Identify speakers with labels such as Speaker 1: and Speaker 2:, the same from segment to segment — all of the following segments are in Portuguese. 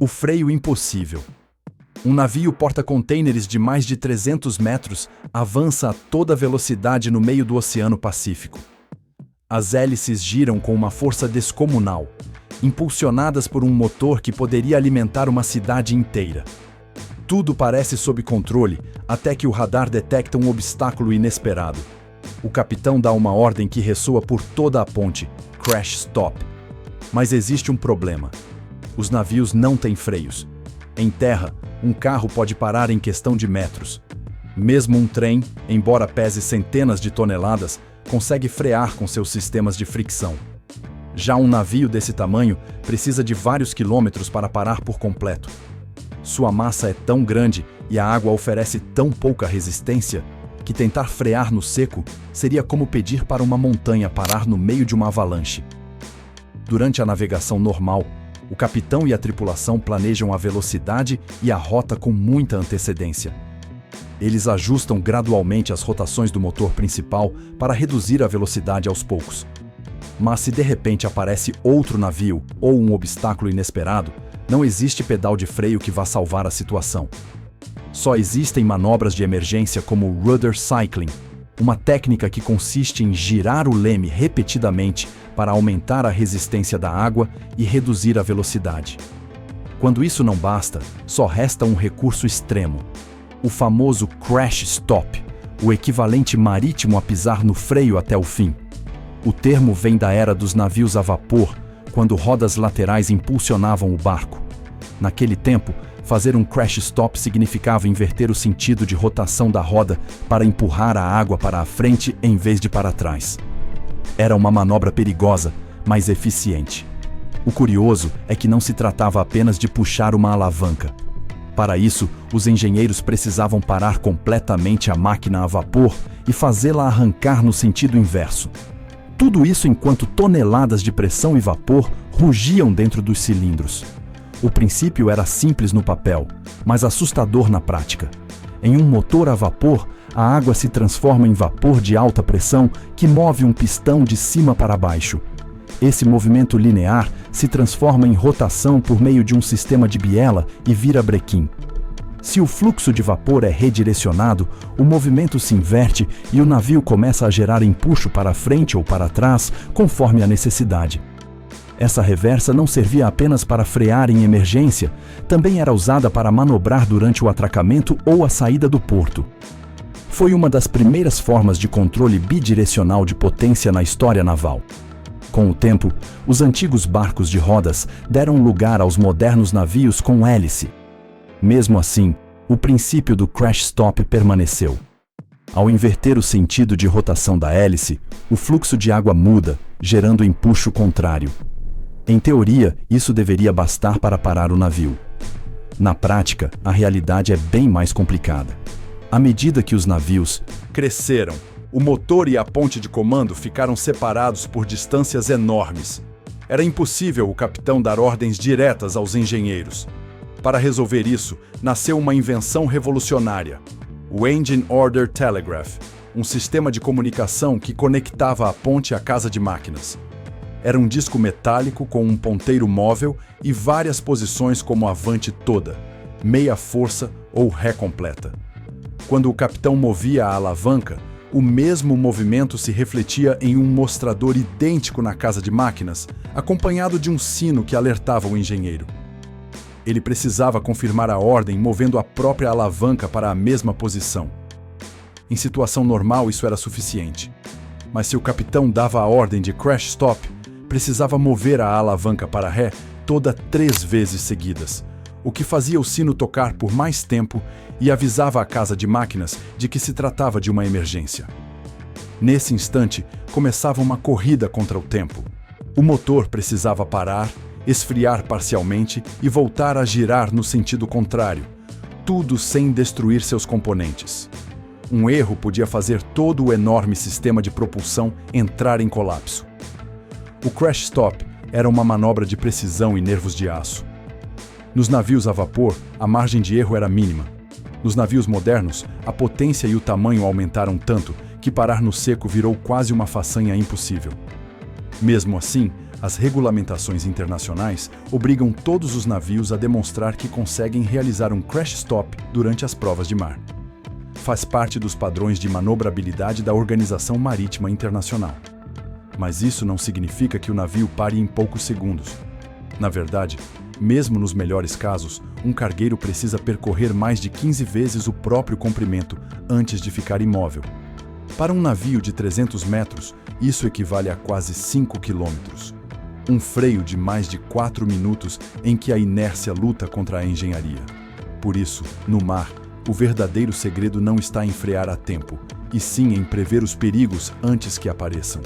Speaker 1: O freio impossível. Um navio porta-contêineres de mais de 300 metros avança a toda velocidade no meio do Oceano Pacífico. As hélices giram com uma força descomunal, impulsionadas por um motor que poderia alimentar uma cidade inteira. Tudo parece sob controle, até que o radar detecta um obstáculo inesperado. O capitão dá uma ordem que ressoa por toda a ponte: Crash Stop. Mas existe um problema. Os navios não têm freios. Em terra, um carro pode parar em questão de metros. Mesmo um trem, embora pese centenas de toneladas, consegue frear com seus sistemas de fricção. Já um navio desse tamanho precisa de vários quilômetros para parar por completo. Sua massa é tão grande e a água oferece tão pouca resistência que tentar frear no seco seria como pedir para uma montanha parar no meio de uma avalanche. Durante a navegação normal, o capitão e a tripulação planejam a velocidade e a rota com muita antecedência. Eles ajustam gradualmente as rotações do motor principal para reduzir a velocidade aos poucos. Mas se de repente aparece outro navio ou um obstáculo inesperado, não existe pedal de freio que vá salvar a situação. Só existem manobras de emergência como rudder cycling, uma técnica que consiste em girar o leme repetidamente para aumentar a resistência da água e reduzir a velocidade. Quando isso não basta, só resta um recurso extremo: o famoso Crash Stop, o equivalente marítimo a pisar no freio até o fim. O termo vem da era dos navios a vapor, quando rodas laterais impulsionavam o barco. Naquele tempo, fazer um crash stop significava inverter o sentido de rotação da roda para empurrar a água para a frente em vez de para trás. Era uma manobra perigosa, mas eficiente. O curioso é que não se tratava apenas de puxar uma alavanca. Para isso, os engenheiros precisavam parar completamente a máquina a vapor e fazê-la arrancar no sentido inverso. Tudo isso enquanto toneladas de pressão e vapor rugiam dentro dos cilindros. O princípio era simples no papel, mas assustador na prática. Em um motor a vapor, a água se transforma em vapor de alta pressão que move um pistão de cima para baixo. Esse movimento linear se transforma em rotação por meio de um sistema de biela e vira brequim. Se o fluxo de vapor é redirecionado, o movimento se inverte e o navio começa a gerar empuxo para frente ou para trás, conforme a necessidade. Essa reversa não servia apenas para frear em emergência, também era usada para manobrar durante o atracamento ou a saída do porto. Foi uma das primeiras formas de controle bidirecional de potência na história naval. Com o tempo, os antigos barcos de rodas deram lugar aos modernos navios com hélice. Mesmo assim, o princípio do crash stop permaneceu. Ao inverter o sentido de rotação da hélice, o fluxo de água muda, gerando empuxo contrário. Em teoria, isso deveria bastar para parar o navio. Na prática, a realidade é bem mais complicada. À medida que os navios cresceram, o motor e a ponte de comando ficaram separados por distâncias enormes. Era impossível o capitão dar ordens diretas aos engenheiros. Para resolver isso, nasceu uma invenção revolucionária: o Engine Order Telegraph, um sistema de comunicação que conectava a ponte à casa de máquinas. Era um disco metálico com um ponteiro móvel e várias posições como avante toda, meia força ou ré completa. Quando o capitão movia a alavanca, o mesmo movimento se refletia em um mostrador idêntico na casa de máquinas, acompanhado de um sino que alertava o engenheiro. Ele precisava confirmar a ordem movendo a própria alavanca para a mesma posição. Em situação normal, isso era suficiente. Mas se o capitão dava a ordem de crash stop, precisava mover a alavanca para ré toda 3 vezes seguidas, o que fazia o sino tocar por mais tempo e avisava a casa de máquinas de que se tratava de uma emergência. Nesse instante, começava uma corrida contra o tempo. O motor precisava parar, esfriar parcialmente e voltar a girar no sentido contrário, tudo sem destruir seus componentes. Um erro podia fazer todo o enorme sistema de propulsão entrar em colapso. O crash stop era uma manobra de precisão e nervos de aço. Nos navios a vapor, a margem de erro era mínima. Nos navios modernos, a potência e o tamanho aumentaram tanto que parar no seco virou quase uma façanha impossível. Mesmo assim, as regulamentações internacionais obrigam todos os navios a demonstrar que conseguem realizar um crash stop durante as provas de mar. Faz parte dos padrões de manobrabilidade da Organização Marítima Internacional. Mas isso não significa que o navio pare em poucos segundos. Na verdade, mesmo nos melhores casos, um cargueiro precisa percorrer mais de 15 vezes o próprio comprimento antes de ficar imóvel. Para um navio de 300 metros, isso equivale a quase 5 quilômetros. Um freio de mais de 4 minutos em que a inércia luta contra a engenharia. Por isso, no mar, o verdadeiro segredo não está em frear a tempo, e sim em prever os perigos antes que apareçam.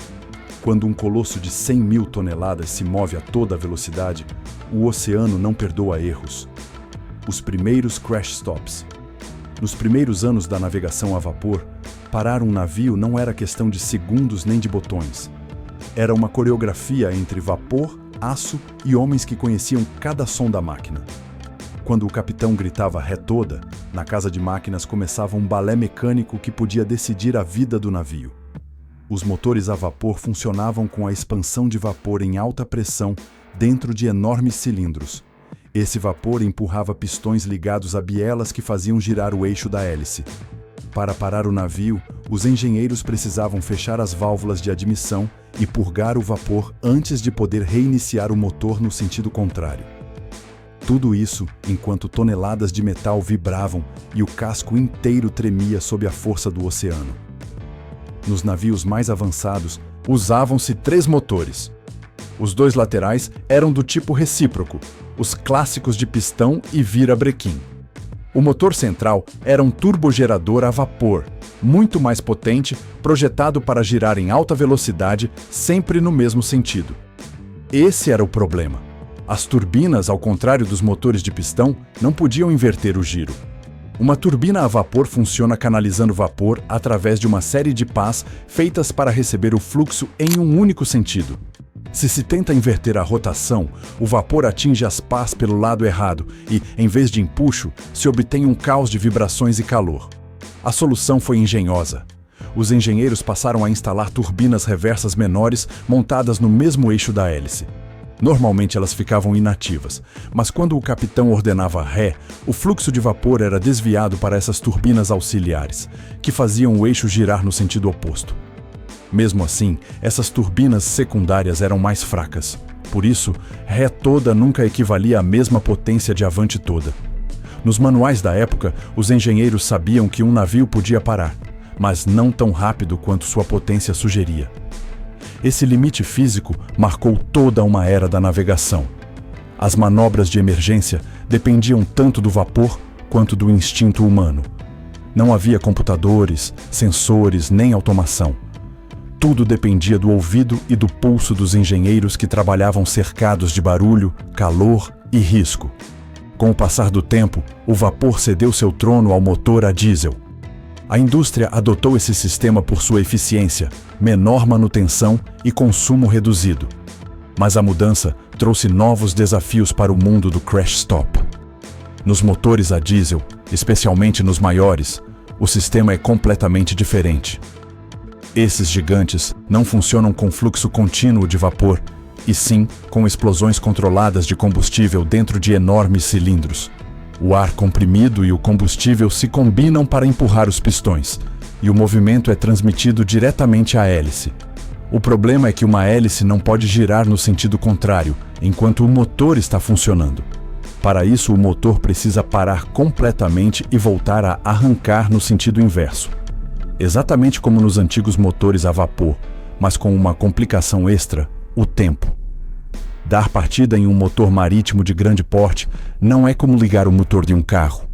Speaker 1: Quando um colosso de 100 mil toneladas se move a toda velocidade, o oceano não perdoa erros. Os primeiros crash stops. Nos primeiros anos da navegação a vapor, parar um navio não era questão de segundos nem de botões. Era uma coreografia entre vapor, aço e homens que conheciam cada som da máquina. Quando o capitão gritava ré toda, na casa de máquinas começava um balé mecânico que podia decidir a vida do navio. Os motores a vapor funcionavam com a expansão de vapor em alta pressão dentro de enormes cilindros. Esse vapor empurrava pistões ligados a bielas que faziam girar o eixo da hélice. Para parar o navio, os engenheiros precisavam fechar as válvulas de admissão e purgar o vapor antes de poder reiniciar o motor no sentido contrário. Tudo isso enquanto toneladas de metal vibravam e o casco inteiro tremia sob a força do oceano. Nos navios mais avançados, usavam-se 3 motores. Os 2 laterais eram do tipo recíproco, os clássicos de pistão e virabrequim. O motor central era um turbogerador a vapor, muito mais potente, projetado para girar em alta velocidade, sempre no mesmo sentido. Esse era o problema. As turbinas, ao contrário dos motores de pistão, não podiam inverter o giro. Uma turbina a vapor funciona canalizando vapor através de uma série de pás feitas para receber o fluxo em um único sentido. Se se tenta inverter a rotação, o vapor atinge as pás pelo lado errado e, em vez de empuxo, se obtém um caos de vibrações e calor. A solução foi engenhosa. Os engenheiros passaram a instalar turbinas reversas menores montadas no mesmo eixo da hélice. Normalmente elas ficavam inativas, mas quando o capitão ordenava ré, o fluxo de vapor era desviado para essas turbinas auxiliares, que faziam o eixo girar no sentido oposto. Mesmo assim, essas turbinas secundárias eram mais fracas. Por isso, ré toda nunca equivalia à mesma potência de avante toda. Nos manuais da época, os engenheiros sabiam que um navio podia parar, mas não tão rápido quanto sua potência sugeria. Esse limite físico marcou toda uma era da navegação. As manobras de emergência dependiam tanto do vapor quanto do instinto humano. Não havia computadores, sensores nem automação. Tudo dependia do ouvido e do pulso dos engenheiros que trabalhavam cercados de barulho, calor e risco. Com o passar do tempo, o vapor cedeu seu trono ao motor a diesel. A indústria adotou esse sistema por sua eficiência, menor manutenção e consumo reduzido. Mas a mudança trouxe novos desafios para o mundo do crash stop. Nos motores a diesel, especialmente nos maiores, o sistema é completamente diferente. Esses gigantes não funcionam com fluxo contínuo de vapor, e sim com explosões controladas de combustível dentro de enormes cilindros. O ar comprimido e o combustível se combinam para empurrar os pistões, e o movimento é transmitido diretamente à hélice. O problema é que uma hélice não pode girar no sentido contrário, enquanto o motor está funcionando. Para isso, o motor precisa parar completamente e voltar a arrancar no sentido inverso. Exatamente como nos antigos motores a vapor, mas com uma complicação extra, o tempo. Dar partida em um motor marítimo de grande porte não é como ligar o motor de um carro.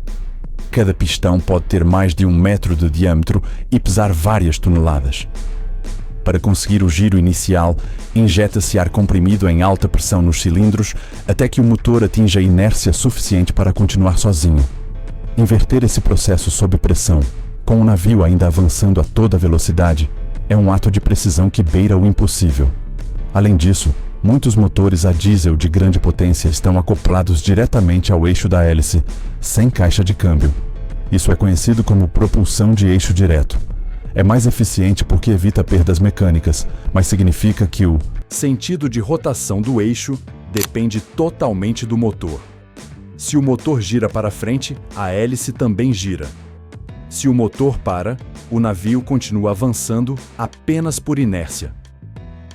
Speaker 1: Cada pistão pode ter mais de 1 metro de diâmetro e pesar várias toneladas. Para conseguir o giro inicial, injeta-se ar comprimido em alta pressão nos cilindros até que o motor atinja inércia suficiente para continuar sozinho. Inverter esse processo sob pressão, com o navio ainda avançando a toda velocidade, é um ato de precisão que beira o impossível. Além disso, muitos motores a diesel de grande potência estão acoplados diretamente ao eixo da hélice, sem caixa de câmbio. Isso é conhecido como propulsão de eixo direto.
Speaker 2: É mais eficiente porque evita perdas mecânicas, mas significa que o
Speaker 1: sentido de rotação do eixo depende totalmente do motor. Se o motor gira para frente, a hélice também gira. Se o motor para, o navio continua avançando apenas por inércia.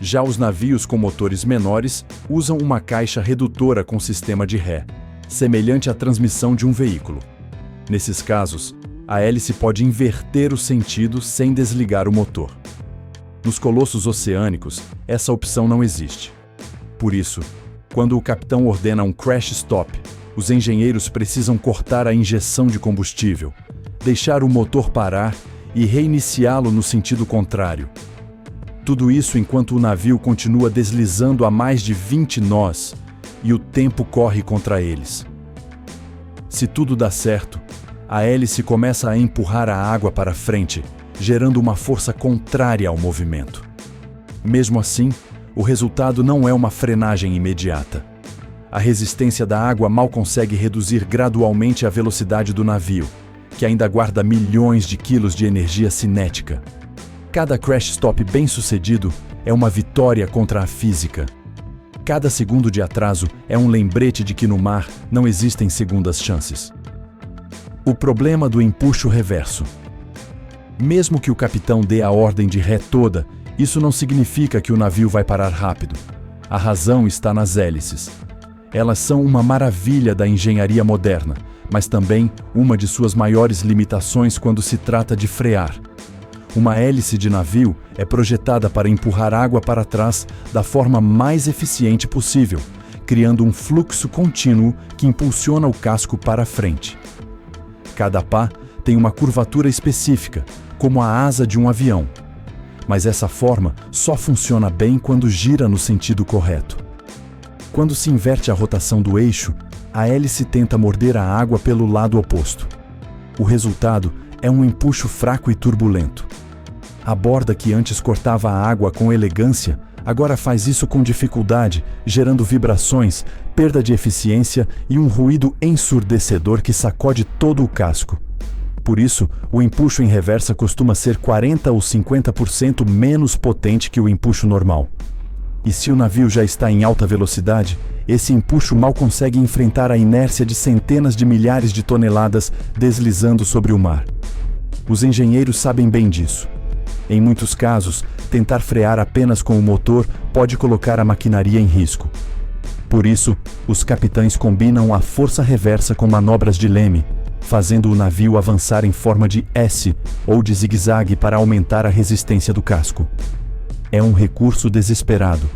Speaker 1: Já os navios com motores menores usam uma caixa redutora com sistema de ré, semelhante à transmissão de um veículo. Nesses casos, a hélice pode inverter o sentido sem desligar o motor. Nos colossos oceânicos, essa opção não existe. Por isso, quando o capitão ordena um crash stop, os engenheiros precisam cortar a injeção de combustível, deixar o motor parar e reiniciá-lo no sentido contrário. Tudo isso enquanto o navio continua deslizando a mais de 20 nós e o tempo corre contra eles. Se tudo dá certo, a hélice começa a empurrar a água para frente, gerando uma força contrária ao movimento. Mesmo assim, o resultado não é uma frenagem imediata. A resistência da água mal consegue reduzir gradualmente a velocidade do navio, que ainda guarda milhões de quilos de energia cinética. Cada crash stop bem-sucedido é uma vitória contra a física. Cada segundo de atraso é um lembrete de que no mar não existem segundas chances. O problema do empuxo reverso. Mesmo que o capitão dê a ordem de ré toda, isso não significa que o navio vai parar rápido. A razão está nas hélices. Elas são uma maravilha da engenharia moderna, mas também uma de suas maiores limitações quando se trata de frear. Uma hélice de navio é projetada para empurrar água para trás da forma mais eficiente possível, criando um fluxo contínuo que impulsiona o casco para frente. Cada pá tem uma curvatura específica, como a asa de um avião. Mas essa forma só funciona bem quando gira no sentido correto. Quando se inverte a rotação do eixo, a hélice tenta morder a água pelo lado oposto. O resultado é um empuxo fraco e turbulento. A borda que antes cortava a água com elegância, agora faz isso com dificuldade, gerando vibrações, perda de eficiência e um ruído ensurdecedor que sacode todo o casco. Por isso, o empuxo em reversa costuma ser 40% ou 50% menos potente que o empuxo normal. E se o navio já está em alta velocidade, esse empuxo mal consegue enfrentar a inércia de centenas de milhares de toneladas deslizando sobre o mar. Os engenheiros sabem bem disso. Em muitos casos, tentar frear apenas com o motor pode colocar a maquinaria em risco. Por isso, os capitães combinam a força reversa com manobras de leme, fazendo o navio avançar em forma de S ou de zigue-zague para aumentar a resistência do casco. É um recurso desesperado,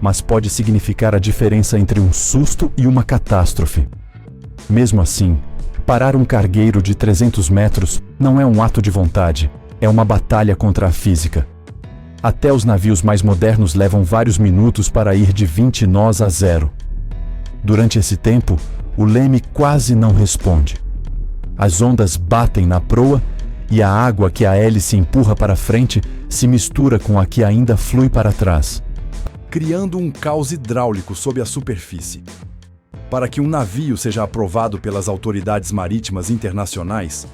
Speaker 1: mas pode significar a diferença entre um susto e uma catástrofe. Mesmo assim, parar um cargueiro de 300 metros não é um ato de vontade, é uma batalha contra a física. Até os navios mais modernos levam vários minutos para ir de 20 nós a 0. Durante esse tempo, o leme quase não responde. As ondas batem na proa e a água que a hélice empurra para frente se mistura com a que ainda flui para trás, criando um caos hidráulico sob a superfície. Para que um navio seja aprovado pelas autoridades marítimas internacionais,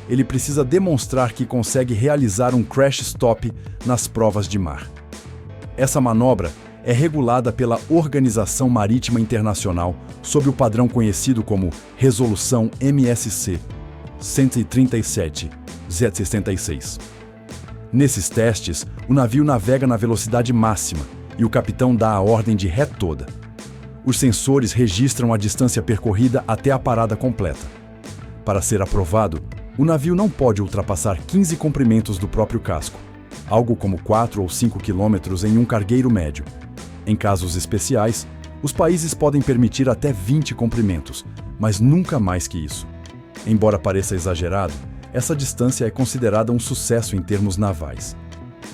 Speaker 1: ele precisa demonstrar que consegue realizar um crash stop nas provas de mar. Essa manobra é regulada pela Organização Marítima Internacional sob o padrão conhecido como Resolução MSC 137/Z66. Nesses testes, o navio navega na velocidade máxima e o capitão dá a ordem de ré toda. Os sensores registram a distância percorrida até a parada completa. Para ser aprovado, o navio não pode ultrapassar 15 comprimentos do próprio casco, algo como 4 ou 5 quilômetros em um cargueiro médio. Em casos especiais, os países podem permitir até 20 comprimentos, mas nunca mais que isso. Embora pareça exagerado, essa distância é considerada um sucesso em termos navais.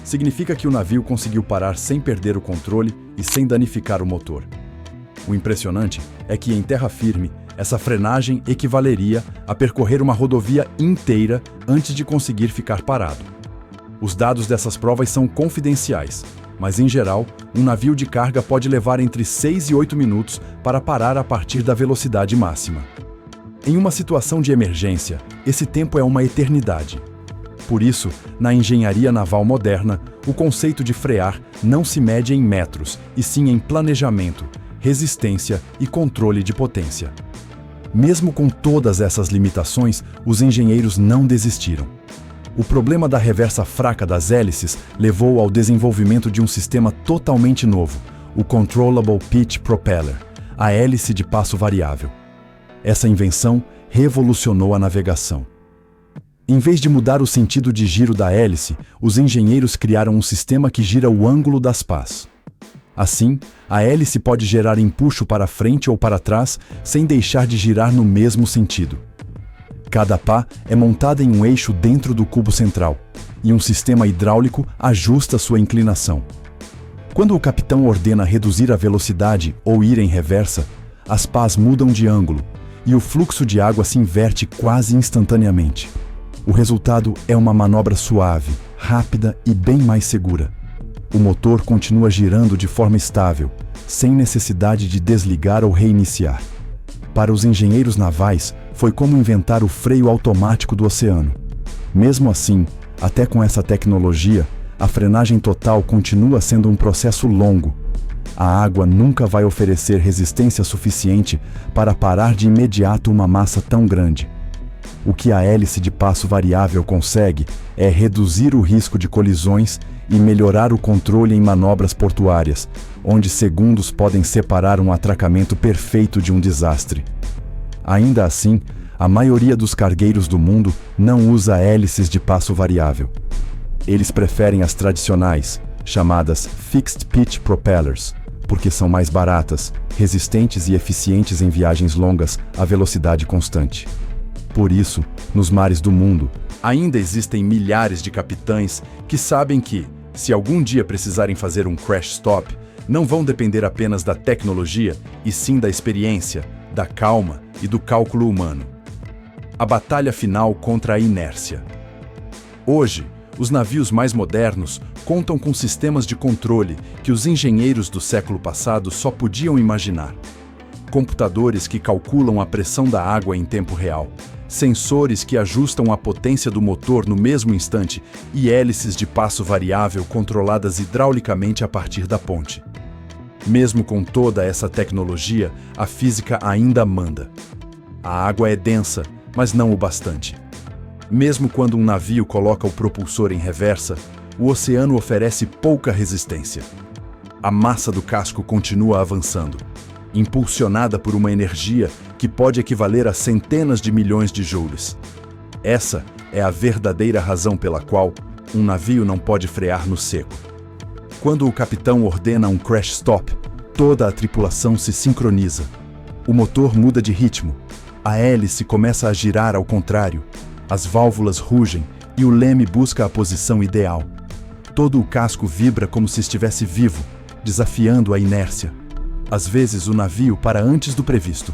Speaker 1: Significa que o navio conseguiu parar sem perder o controle e sem danificar o motor. O impressionante é que em terra firme, essa frenagem equivaleria a percorrer uma rodovia inteira antes de conseguir ficar parado. Os dados dessas provas são confidenciais, mas em geral, um navio de carga pode levar entre 6 e 8 minutos para parar a partir da velocidade máxima. Em uma situação de emergência, esse tempo é uma eternidade. Por isso, na engenharia naval moderna, o conceito de frear não se mede em metros, e sim em planejamento, resistência e controle de potência. Mesmo com todas essas limitações, os engenheiros não desistiram. O problema da reversa fraca das hélices levou ao desenvolvimento de um sistema totalmente novo, o Controllable Pitch Propeller, a hélice de passo variável. Essa invenção revolucionou a navegação. Em vez de mudar o sentido de giro da hélice, os engenheiros criaram um sistema que gira o ângulo das pás. Assim, a hélice pode gerar empuxo para frente ou para trás sem deixar de girar no mesmo sentido. Cada pá é montada em um eixo dentro do cubo central, e um sistema hidráulico ajusta sua inclinação. Quando o capitão ordena reduzir a velocidade ou ir em reversa, as pás mudam de ângulo, e o fluxo de água se inverte quase instantaneamente. O resultado é uma manobra suave, rápida e bem mais segura. O motor continua girando de forma estável, sem necessidade de desligar ou reiniciar. Para os engenheiros navais, foi como inventar o freio automático do oceano. Mesmo assim, até com essa tecnologia, a frenagem total continua sendo um processo longo. A água nunca vai oferecer resistência suficiente para parar de imediato uma massa tão grande. O que a hélice de passo variável consegue é reduzir o risco de colisões e melhorar o controle em manobras portuárias, onde segundos podem separar um atracamento perfeito de um desastre. Ainda assim, a maioria dos cargueiros do mundo não usa hélices de passo variável. Eles preferem as tradicionais, chamadas Fixed Pitch Propellers, porque são mais baratas, resistentes e eficientes em viagens longas a velocidade constante. Por isso, nos mares do mundo, ainda existem milhares de capitães que sabem que, se algum dia precisarem fazer um crash stop, não vão depender apenas da tecnologia, e sim da experiência, da calma e do cálculo humano. A batalha final contra a inércia. Hoje, os navios mais modernos contam com sistemas de controle que os engenheiros do século passado só podiam imaginar. Computadores que calculam a pressão da água em tempo real, sensores que ajustam a potência do motor no mesmo instante e hélices de passo variável controladas hidraulicamente a partir da ponte. Mesmo com toda essa tecnologia, a física ainda manda. A água é densa, mas não o bastante. Mesmo quando um navio coloca o propulsor em reversa, o oceano oferece pouca resistência. A massa do casco continua avançando, impulsionada por uma energia que pode equivaler a centenas de milhões de joules. Essa é a verdadeira razão pela qual um navio não pode frear no seco. Quando o capitão ordena um crash stop, toda a tripulação se sincroniza. O motor muda de ritmo, a hélice começa a girar ao contrário, as válvulas rugem e o leme busca a posição ideal. Todo o casco vibra como se estivesse vivo, desafiando a inércia. Às vezes o navio para antes do previsto.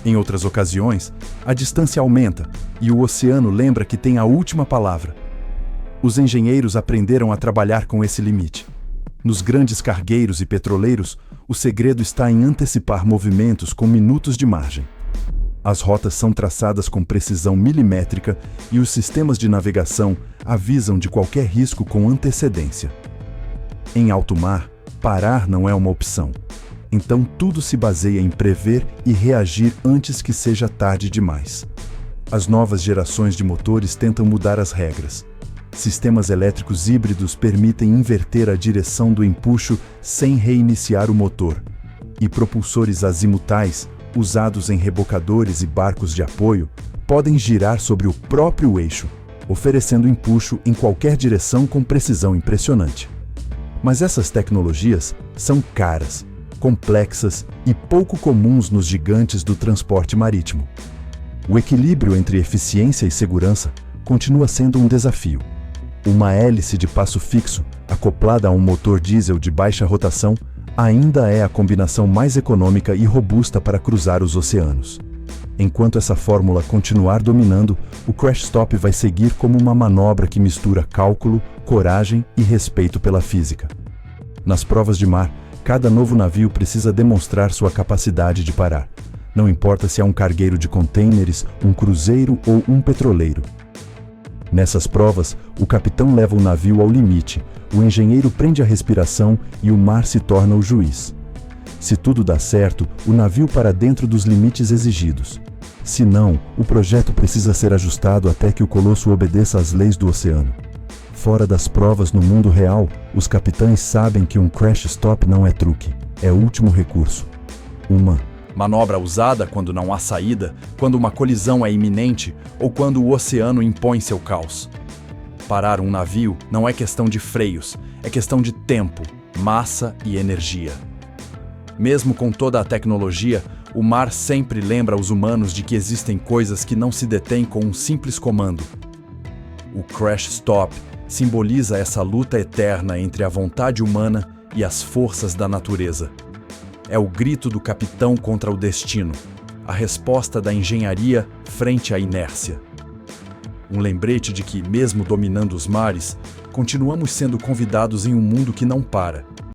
Speaker 1: Em outras ocasiões, a distância aumenta e o oceano lembra que tem a última palavra. Os engenheiros aprenderam a trabalhar com esse limite. Nos grandes cargueiros e petroleiros, o segredo está em antecipar movimentos com minutos de margem. As rotas são traçadas com precisão milimétrica e os sistemas de navegação avisam de qualquer risco com antecedência. Em alto mar, parar não é uma opção. Então tudo se baseia em prever e reagir antes que seja tarde demais. As novas gerações de motores tentam mudar as regras. Sistemas elétricos híbridos permitem inverter a direção do empuxo sem reiniciar o motor. E propulsores azimutais, usados em rebocadores e barcos de apoio, podem girar sobre o próprio eixo, oferecendo empuxo em qualquer direção com precisão impressionante. Mas essas tecnologias são caras, complexas e pouco comuns nos gigantes do transporte marítimo. O equilíbrio entre eficiência e segurança continua sendo um desafio. Uma hélice de passo fixo, acoplada a um motor diesel de baixa rotação, ainda é a combinação mais econômica e robusta para cruzar os oceanos. Enquanto essa fórmula continuar dominando, o crash stop vai seguir como uma manobra que mistura cálculo, coragem e respeito pela física. Nas provas de mar, cada novo navio precisa demonstrar sua capacidade de parar. Não importa se é um cargueiro de contêineres, um cruzeiro ou um petroleiro.
Speaker 2: Nessas provas, o capitão leva o navio ao limite, o engenheiro prende a respiração e o mar se torna o juiz. Se tudo dá certo, o navio para dentro dos limites exigidos. Se não, o projeto precisa ser ajustado até que o colosso obedeça às leis do oceano. Fora das provas no mundo real, os capitães sabem que um crash stop não é truque, é o último recurso. Uma
Speaker 1: manobra usada quando não há saída, quando uma colisão é iminente ou quando o oceano impõe seu caos. Parar um navio não é questão de freios, é questão de tempo, massa e energia. Mesmo com toda a tecnologia, o mar sempre lembra os humanos de que existem coisas que não se detêm com um simples comando. O crash stop simboliza essa luta eterna entre a vontade humana e as forças da natureza. É o grito do capitão contra o destino, a resposta da engenharia frente à inércia. Um lembrete de que, mesmo dominando os mares, continuamos sendo convidados em um mundo que não para.